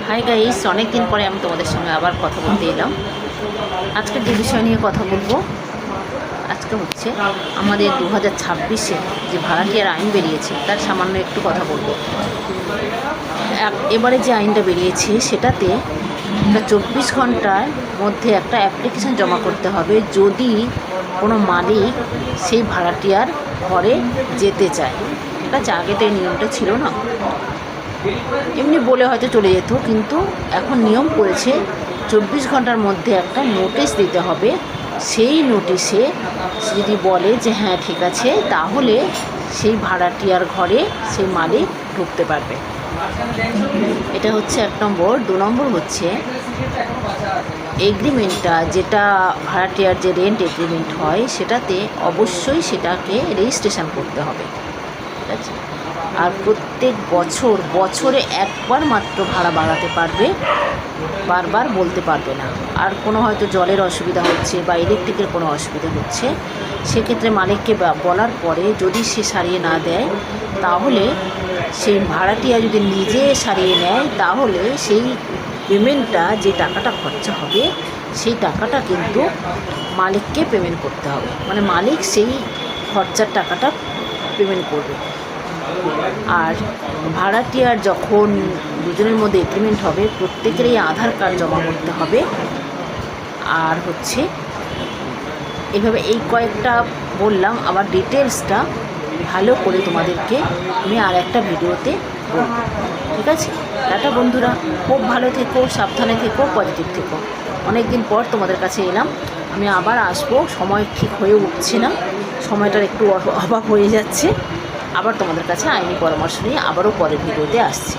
Hi guys, অনেক দিন পরে আমি তোমাদের সঙ্গে আবার কথা বলতে এলাম। আজকে যে বিষয় নিয়ে কথা বলবো, আজকে হচ্ছে আমাদের 2026-এ যে ভাড়াটিয়ার আইন বেরিয়েছে তার সামান্য একটু কথা বলবো। এবারে যে আইনটা বেরিয়েছে সেটাতে 24 ঘন্টার মধ্যে একটা অ্যাপ্লিকেশান জমা করতে হবে যদি কোনো মালিক সেই ভাড়াটিয়ার ঘরে যেতে চায়। ঠিক আছে, আগে তো এই নিয়মটা ছিল না, এমনি বলে হয়তো চলে যেত, কিন্তু এখন নিয়ম করেছে 24 ঘন্টার মধ্যে একটা নোটিশ দিতে হবে। সেই নোটিশে যদি বলে যে হ্যাঁ ঠিক আছে, তাহলে সেই ভাড়াটিয়ার ঘরে সেই মালিক ঢুকতে পারবে। এটা হচ্ছে 1 নম্বর। 2 নম্বর হচ্ছে এগ্রিমেন্টটা, যেটা ভাড়াটিয়ার যে রেন্ট এগ্রিমেন্ট হয় সেটাতে অবশ্যই সেটাকে রেজিস্ট্রেশন করতে হবে। ঠিক আছে, আর প্রত্যেক বছরে একবার মাত্র ভাড়া বাড়াতে পারবে, বারবার বলতে পারবে না। আর কোনো হয়তো জলের অসুবিধা হচ্ছে বা ইলেকট্রিকের কোনো অসুবিধা হচ্ছে, সেক্ষেত্রে মালিককে বলার পরে যদি সে সারিয়ে না দেয়, তাহলে সেই ভাড়াটিয়া যদি নিজে সারিয়ে নেয়, তাহলে সেই পেমেন্টটা, যে টাকাটা খরচা হবে সেই টাকাটা কিন্তু মালিককে পেমেন্ট করতে হবে। মানে মালিক সেই খরচার টাকাটা পেমেন্ট করবে। আর ভাড়াটিয়ার যখন দুজনের মধ্যে এগ্রিমেন্ট হবে, প্রত্যেকেরই আধার কার্ড জমা করতে হবে। আর হচ্ছে এইভাবে এই কয়েকটা বললাম, আবার ডিটেলসটা ভালো করে তোমাদেরকে আমি আর একটা ভিডিওতে বলবো। ঠিক আছে, টাটা বন্ধুরা, খুব ভালো থেকো, সাবধানে থেকো, পজিটিভ থেকো। অনেক দিন পর তোমাদের কাছে এলাম, আমি আবার আসবো। সময় ঠিক হয়ে উঠছে না, সময়টার একটু অভাব হয়ে যাচ্ছে। আবার তোমাদের কাছে আইনি পরামর্শ নিয়ে আবারও পরের ভিডিওতে আসছি।